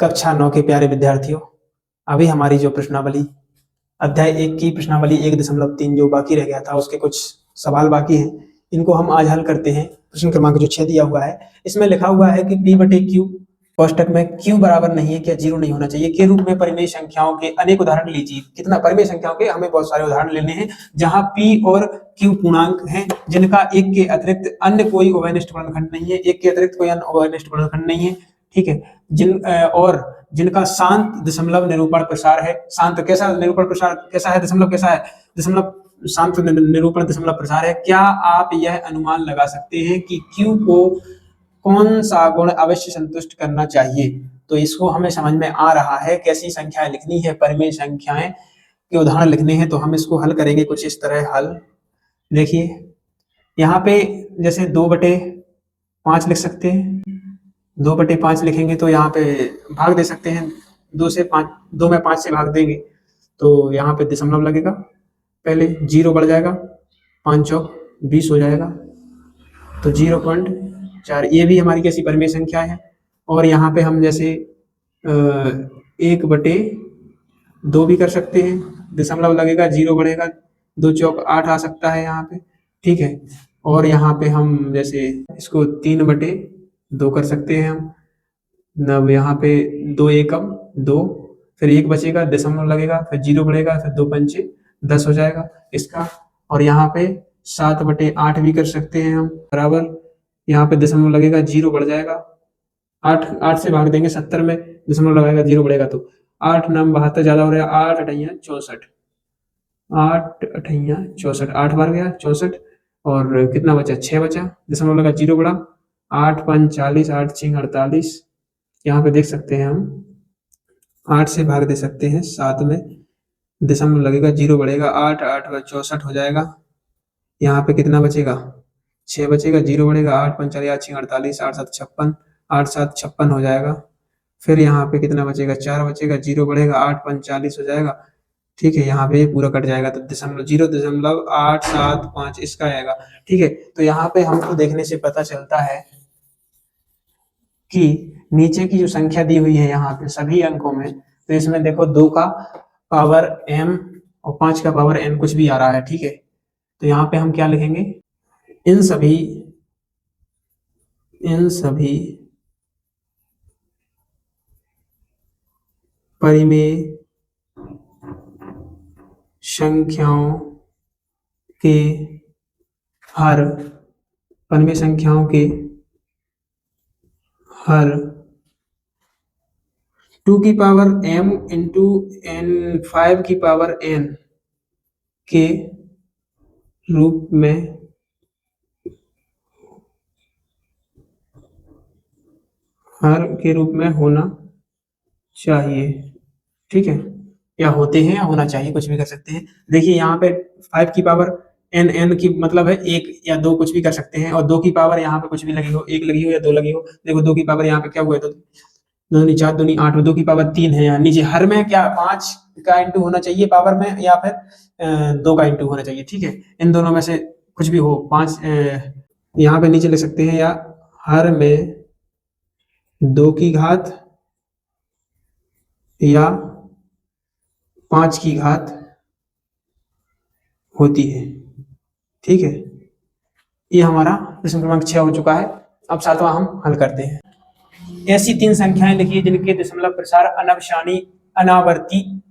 कक्षा 9 के प्यारे विद्यार्थियों, अभी हमारी जो प्रश्नावली अध्याय 1 की प्रश्नावली 1.3 जो बाकी रह गया था, उसके कुछ सवाल बाकी हैं। इनको हम आज हल करते हैं। प्रश्न क्रमांक जो 6 दिया हुआ है, इसमें लिखा हुआ है कि P/Q कोष्टक में Q बराबर नहीं है, क्या 0 नहीं होना चाहिए के रूप में परिमेय संख्याओं के अनेक उदाहरण लीजिए। कितना परिमेय संख्याओं के हमें बहुत सारे उदाहरण लेने हैं, जहां P और Q पूर्णांक हैं, जिनका एक के अतिरिक्त अन्य कोई उभयनिष्ठ गुणनखंड नहीं है, एक के अतिरिक्त कोई अन्य उभयनिष्ठ गुणनखंड नहीं है। ठीक है। और जिनका शांत दशमलव निरूपण प्रसार है। शांत कैसा निरूपण प्रसार कैसा है? दशमलव कैसा है? दशमलव शांत निरूपण दशमलव प्रसार है। क्या आप यह अनुमान लगा सकते हैं कि Q को कौन सा गुण अवश्य संतुष्ट करना चाहिए? तो इसको हमें समझ में आ रहा है कैसी संख्याएं लिखनी है, परिमेय संख्याएं के उदाहरण लिखने हैं। तो हम इसको हल करेंगे कुछ इस तरह। हल देखिए, यहाँ पे जैसे 2/5 लिख सकते हैं। 2/5 लिखेंगे तो यहाँ पे भाग दे सकते हैं। 2 में 5 से भाग देंगे तो यहाँ पे दशमलव लगेगा, पहले 0 बढ़ जाएगा, 5 चौक 20 हो जाएगा, तो 0.4 ये भी हमारी कैसी परिमेय संख्या है। और यहाँ पे हम जैसे 1/2 भी कर सकते हैं, दशमलव लगेगा, 0 बढ़ेगा, 2 चौक 8 आ सकता है यहाँ पे। ठीक है। और यहाँ पे हम जैसे इसको 3/2 कर सकते हैं हम। नब यहाँ पे 2 एकम 2, फिर 1 बचेगा, दशमलव लगेगा, फिर 0 बढ़ेगा, फिर 2 पंचे 10 हो जाएगा इसका। और यहाँ पे 7/8 भी कर सकते हैं हम, बराबर यहाँ पे दशमलव लगेगा, 0 बढ़ जाएगा, 8 से भाग देंगे 70 में, दशमलव लगाएगा, 0 बढ़ेगा तो 8 9 72 ज्यादा हो रहा है, 8 अठैया 64, 8 अठैया 64, 8 बार गया 64, और कितना बचा? 6 बचा, दशमलव लगा, 0 बढ़ा, 8 5 40, 8 6 48। यहाँ पे देख सकते हैं हम 8 से भाग दे सकते हैं 7 में, दशमलव लगेगा, 0 बढ़ेगा, 8 8 64 हो जाएगा। यहाँ पे कितना बचेगा? 6 बचेगा, 0 बढ़ेगा, 8 5 4 6 48, 8 7 56, 8 7 56 हो जाएगा। फिर यहाँ पे कितना बचेगा? 4 बचेगा, 0 बढ़ेगा, 8 5 40 हो जाएगा। ठीक है, यहाँ पे ये पूरा कट जाएगा, तो 0.875 इसका आएगा। ठीक है, तो यहाँ पे हमको देखने से पता चलता है कि नीचे की जो संख्या दी हुई है यहाँ पे सभी अंकों में, तो इसमें देखो 2 का पावर m और 5 का पावर n कुछ भी आ रहा है। ठीक है, तो यहाँ पे हम क्या लिखेंगे? इन सभी परिमेय संख्याओं के हर 2 की पावर m इंटू n 5 की पावर n के रूप में होना चाहिए। ठीक है, या होते हैं या होना चाहिए, कुछ भी कर सकते हैं। देखिए यहाँ पे 5 की पावर n की मतलब है 1 या 2, कुछ भी कर सकते हैं। और 2 की पावर यहाँ पे कुछ भी लगी हो, 1 लगी हो या 2 लगी हो। देखो 2 की पावर यहाँ पे क्या हुआ है? 2 दूनी 4 दूनी 8, 2 की पावर 3 है। यहाँ नीचे हर में क्या 5 का इंटू होना चाहिए पावर में, या फिर 2 का इंटू होना चाहिए। ठीक है, इन दोनों में से कुछ भी हो। 5 यहाँ पे नीचे लिख सकते हैं, या हर में 2 की घात या 5 की घात होती है। ठीक है, ये हमारा प्रश्न क्रमांक 6 हो चुका है। अब 7वां हम हल करते हैं। ऐसी 3 संख्याएं लिखिए जिनके दशमलव प्रसार अनवशानी अनावर्ती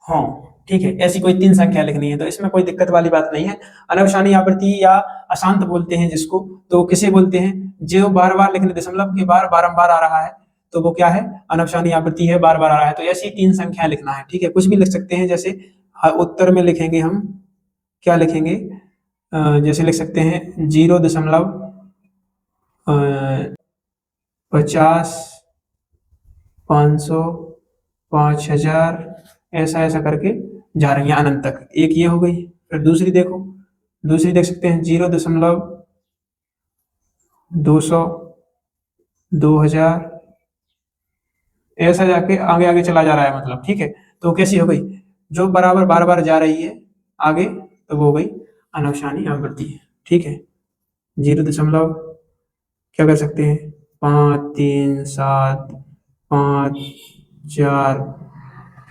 हों। ठीक है, ऐसी कोई 3 संख्या लिखनी है, तो इसमें कोई दिक्कत वाली बात नहीं है। अनवशानी आवर्ती या अशांत बोलते हैं जिसको, तो किसे बोलते हैं? जो बार बार लिखने दशमलव के बार बारंबार आ रहा है, तो वो क्या है? अनवशानी आवर्ती है, बार बार आ रहा है। तो ऐसी 3 संख्या लिखना है। ठीक है, कुछ भी लिख सकते हैं। जैसे उत्तर में लिखेंगे हम, क्या लिखेंगे? जैसे लिख सकते हैं 0.50 500 5000 ऐसा ऐसा करके जा रही है अनंत तक। एक ये हो गई। फिर दूसरी देखो, दूसरी देख सकते हैं 0.200 2000 ऐसा जाके आगे आगे चला जा रहा है, मतलब। ठीक है, तो कैसी हो गई? जो बराबर बार बार जा रही है आगे, तो वो हो गई अनवशानी आवर्ती। ठीक है, 0. क्या कर सकते हैं? 5 3 7 5 4,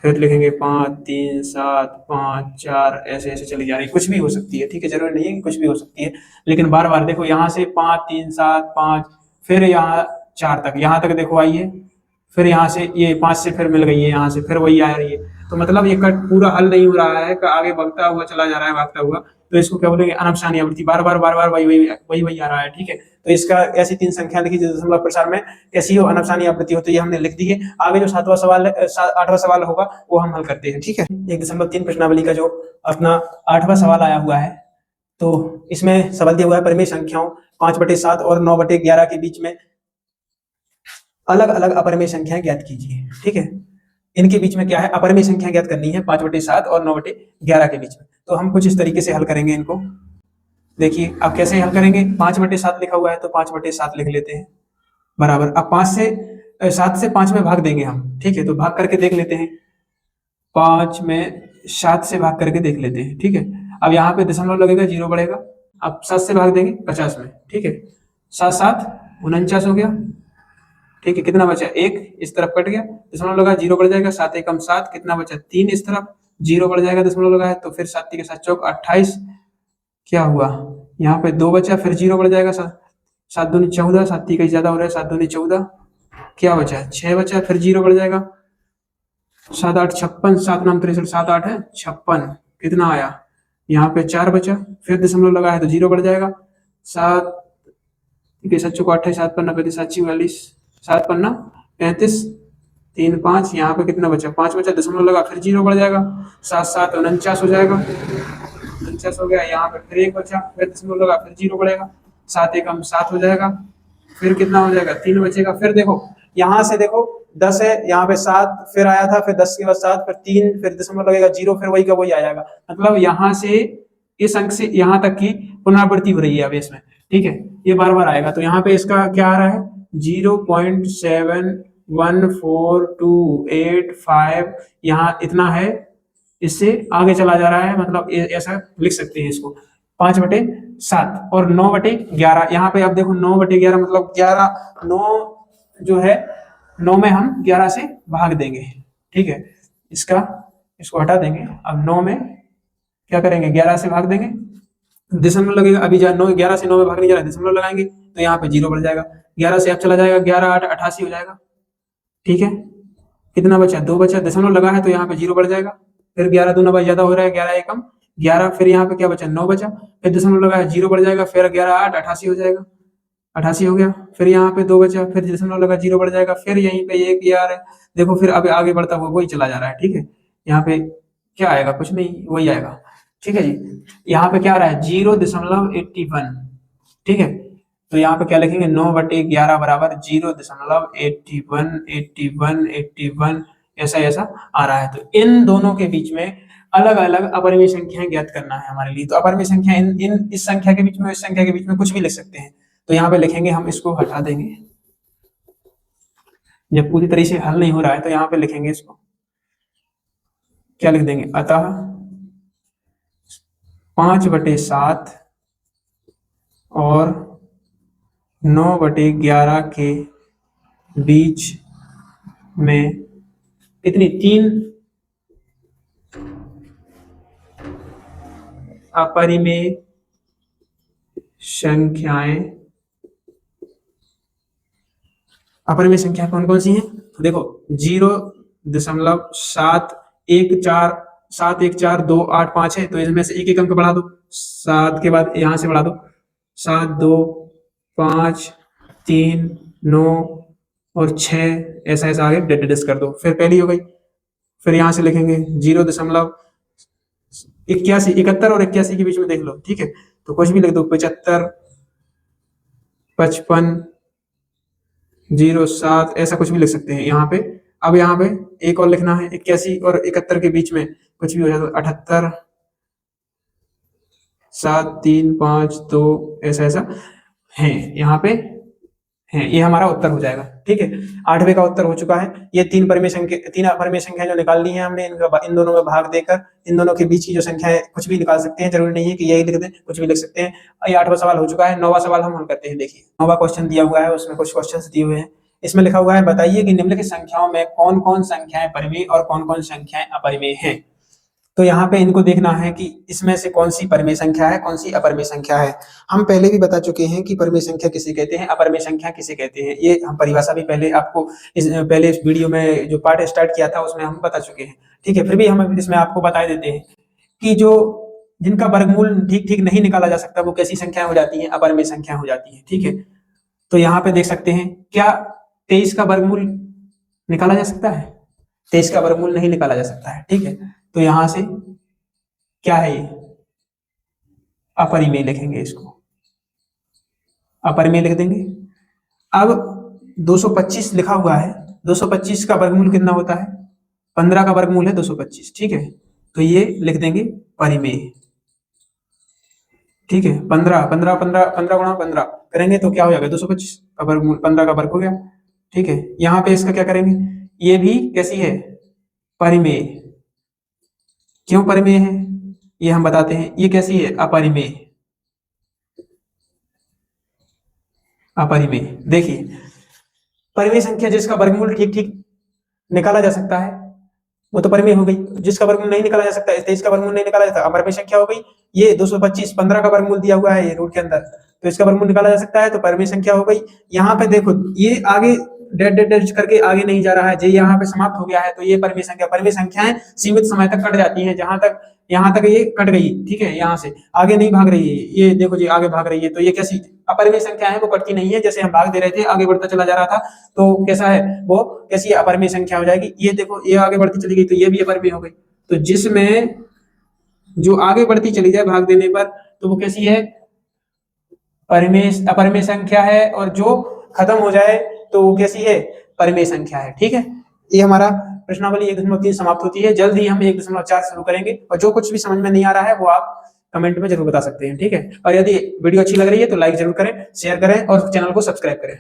फिर लिखेंगे 5 3 7 5 4, ऐसे ऐसे चली जा रही है, कुछ भी हो सकती है, ठीक है, जरूरी नहीं है कि कुछ भी हो सकती है, लेकिन बार बार देखो यहाँ से 5 3 7 5, फिर यहाँ 4 तक, यहाँ तक देखो आई है, फिर यहाँ से ये 5 से फिर मिल गई है, यहाँ से फिर वही आ रही है, तो मतलब ये कट पूरा हल नहीं हो रहा है, आगे बढ़ता हुआ चला जा रहा है, भागता हुआ, तो इसको क्या बोलेंगे, अनपसानी आवृत्ति, बार बार वही वही वही वही आ रहा है, ठीक है। तो इसका ऐसी 3 संख्या लिखी जो दशमलव प्रसार में कैसी हो, अनपसानी आवृत्ति हो, तो ये हमने लिख दी है। आगे जो 7वां सवाल 8वां सवाल होगा वो हम हल करते हैं, ठीक है। 1.3 प्रश्नावली का जो अपना 8वां सवाल आया हुआ है, तो इसमें सवाल दिया हुआ है परिमेय संख्याओं 5/7 और 9/11 के बीच में अलग अलग अपरिमेय संख्याएं ज्ञात कीजिए, ठीक है। इनके बीच में क्या है, अपरिमेय संख्या ज्ञात करनी है 5/7 और 9/11 के बीच में, तो हम कुछ इस तरीके से हल करेंगे इनको। देखिए अब कैसे हल करेंगे, 5/7 लिखा हुआ है तो 5/7 लिख लेते हैं, बराबर, अब 7 से 5 में भाग देंगे हम, ठीक है, तो भाग करके देख लेते हैं, 5 में 7 से भाग करके देख लेते हैं, ठीक है। अब यहाँ पे दशमलव लगेगा, 0 बढ़ेगा, अब 7 से भाग देंगे 50 में, ठीक है, 7 7 49 हो गया, ठीक है, कितना बचा 1, इस तरफ कट गया, दशमलव लगा 0 बढ़ जाएगा, 7 एकम 7, कितना बचा 3, इस तरफ 0 बढ़ जाएगा, दशमलव लगा है तो फिर 7 के 7 चौक 28, क्या हुआ यहाँ पे 2 बचा, फिर 0 बढ़ जाएगा, 7 दूनी 14, 7 कहीं ज्यादा हो रहा है, 7 दूनी 14, क्या बचा 6 बचा, फिर 0 बढ़ जाएगा, 7 8 56, 7 नाम 63, 7 8 है 56, कितना आया यहाँ पे 4 बचा, फिर दशमलव लगा है तो 0 बढ़ जाएगा, 7 के 7 चौक 28, 7 पन्ना 35, 7 44, 7 पन्ना 35, 3 5, यहाँ पे कितना बचा 5 बचा, दशमलव लगा फिर 0 बढ़ जाएगा, 7 7 49 हो जाएगा, 49 हो गया, यहाँ पे फिर 1 बचा, फिर दशमलव लगा फिर 0 बढ़ेगा, 7 एकम 7 हो जाएगा, फिर कितना हो जाएगा 3 बचेगा, फिर देखो यहाँ से देखो 10 है, यहाँ पे 7 फिर आया था, फिर 10 के बाद 7, फिर 3, फिर दशमलव लगेगा 0, फिर वही का वही आ जाएगा, मतलब यहाँ से इस अंक से यहाँ तक की पुनरावृत्ति हो रही है अब इसमें, ठीक है, ये बार बार आएगा, तो यहाँ पे इसका क्या आ रहा है 0.71428 यहाँ इतना है, इससे आगे चला जा रहा है, मतलब ऐसा लिख सकते हैं इसको 5/7 और 9/11, यहाँ पे अब देखो 9/11 मतलब 11, 9 जो है 9 में हम 11 से भाग देंगे, ठीक है, इसको हटा देंगे, अब 9 में क्या करेंगे 11 से भाग देंगे, दशमलव लगेगा, अभी 11 से 9 में भागने जा रहा है, दशमलव लगाएंगे तो यहाँ पे 0 बढ़ जाएगा, 11 से अब चला जाएगा, 11 8 88 हो जाएगा, ठीक है, कितना बचा 2 बचा, दशमलव लगा है तो यहाँ पे 0 बढ़ जाएगा, फिर 11 दूना भाई ज्यादा हो रहा है, 11 एकम 11, फिर यहाँ पे क्या बचा 9 बचा, फिर दशमलव लगा है 0 बढ़ जाएगा, फिर 11 8 88 हो जाएगा, 88 हो गया, फिर यहाँ पे 2 बचा, फिर दशमलव लगा 0 बढ़ जाएगा, फिर यहीं पे 1 यार है, देखो फिर अब आगे बढ़ता हुआ वही चला जा रहा है, ठीक है, यहाँ पे क्या आएगा कुछ नहीं, वही आएगा, ठीक है जी। यहाँ पे क्या आ रहा है 0.81, ठीक है, तो यहाँ पे क्या लिखेंगे 9/11 बराबर 0.81 ऐसा ऐसा आ रहा है, तो इन दोनों के बीच में अलग अलग अपरिमेय संख्याएं ज्ञात करना है हमारे लिए, तो अपरिमेय संख्या इन इस संख्या के बीच में, इस संख्या के बीच में कुछ भी लिख सकते हैं, तो यहाँ पे लिखेंगे हम, इसको हटा देंगे, जब पूरी तरह से हल नहीं हो रहा है तो यहाँ पे लिखेंगे इसको, क्या लिख देंगे, अतः 5/7 और 9/11 के बीच में कितनी 3 अपरिमेय संख्याएं, अपरिमेय संख्या कौन कौन सी हैं, तो देखो 0.714 है, तो इसमें से एक एक अंक बढ़ा दो, 7 के बाद यहां से बढ़ा दो, 7 2 5 3 9 और 6, ऐसा ऐसा आगे डिस्कस कर दो, फिर पहली हो गई, फिर यहां से लिखेंगे 0.81 71 और 81 के बीच में देख लो, ठीक है, तो कुछ भी लिख दो, 75 55 07 ऐसा कुछ भी लिख सकते हैं यहाँ पे। अब यहाँ पे एक और लिखना है, 81 और 71 के बीच में कुछ भी हो जाए तो 78 7 3 5 2 ऐसा ऐसा है, यहाँ पे है, ये हमारा उत्तर हो जाएगा, ठीक है। 8वें का उत्तर हो चुका है, ये 3 अपरिमेय संख्या जो निकाल ली है हमने, इन दोनों में भाग देकर इन दोनों के बीच की जो संख्या है कुछ भी निकाल सकते हैं, जरूरी नहीं है कि यही लिख दें, कुछ भी लिख सकते हैं। ये 8वां सवाल हो चुका है, 9वां सवाल हम हल करते हैं। देखिए 9वां क्वेश्चन दिया हुआ है, उसमें कुछ क्वेश्चन दिए हुए हैं, इसमें लिखा हुआ है बताइए कि निम्नलिखित संख्याओं में कौन कौन संख्याएं परिमेय और कौन कौन संख्याएं अपरिमेय हैं। तो यहाँ पे इनको देखना है कि इसमें से कौन सी परिमेय संख्या है, कौन सी अपरिमेय संख्या है। हम पहले भी बता चुके हैं कि परिमेय संख्या किसे कहते हैं, अपरिमेय संख्या किसे कहते हैं। ये हम परिभाषा भी पहले आपको इस वीडियो में जो पार्ट स्टार्ट किया था उसमें हम बता चुके हैं। ठीक है, फिर भी हम इसमें आपको बता देते हैं कि जो जिनका वर्गमूल ठीक ठीक नहीं निकाला जा सकता वो कैसी संख्या हो जाती है, अपरिमेय संख्या हो जाती है। ठीक है, तो यहाँ पे देख सकते हैं क्या 23 का वर्गमूल निकाला जा सकता है? 23 का वर्गमूल नहीं निकाला जा सकता है। ठीक है, तो यहां से क्या है, ये अपरिमेय लिखेंगे, इसको अपरिमेय लिख देंगे। अब 225 लिखा हुआ है, 225 का वर्गमूल कितना होता है? 15 का वर्गमूल है 225। ठीक है, तो ये लिख देंगे परिमेय। ठीक है, 15 15 15 15 गुणा 15 करेंगे तो क्या हो जाएगा? 225 का वर्गमूल 15 का वर्ग हो गया। ठीक है, यहाँ पे इसका क्या करेंगे? ये भी कैसी है? परिमेय। क्यों परिमेय है ये हम बताते हैं। ये कैसी है? अपरिमेय। अपरिमेय देखिए, परिमेय संख्या जिसका वर्गमूल ठीक ठीक निकाला जा सकता है वो तो परिमेय हो गई। जिसका वर्गमूल नहीं निकाला जा सकता, 23 का वर्गमूल नहीं निकाला जा सकता, अपरिमेय संख्या हो गई। ये 225 15 का वर्गमूल दिया हुआ है ये रूट के अंदर, तो इसका वर्गमूल निकाला जा सकता है, तो परिमेय संख्या हो गई। यहाँ पे देखो ये आगे डेट डेट डेट करके आगे नहीं जा रहा है, जो यहाँ पे समाप्त हो गया है, तो ये परिमेय संख्या। परिमेय संख्याएं सीमित समय तक कट जाती हैं, जहां तक यहाँ तक ये कट गई। ठीक है, यहाँ से आगे नहीं भाग रही है, ये देखो जी आगे भाग रही है, तो ये कैसी अपरिमेय संख्या है? वो कटती नहीं है, जैसे हम भाग दे रहे थे आगे बढ़ता चला जा रहा था, तो कैसा है वो? कैसी अपरिमेय संख्या हो जाएगी। ये देखो ये आगे बढ़ती चली गई, तो ये भी अपरिमेय हो गई। तो जिसमें जो आगे बढ़ती चली जाए भाग देने पर, तो वो कैसी है? परिमेय अपरिमेय संख्या है, और जो खत्म हो जाए तो वो कैसी है? परिमेय संख्या है। ठीक है, ये हमारा प्रश्नावली 1.3 समाप्त होती है। जल्द ही हम 1.4 शुरू करेंगे, और जो कुछ भी समझ में नहीं आ रहा है वो आप कमेंट में जरूर बता सकते हैं। ठीक है, और यदि वीडियो अच्छी लग रही है तो लाइक जरूर करें, शेयर करें और चैनल को सब्सक्राइब करें।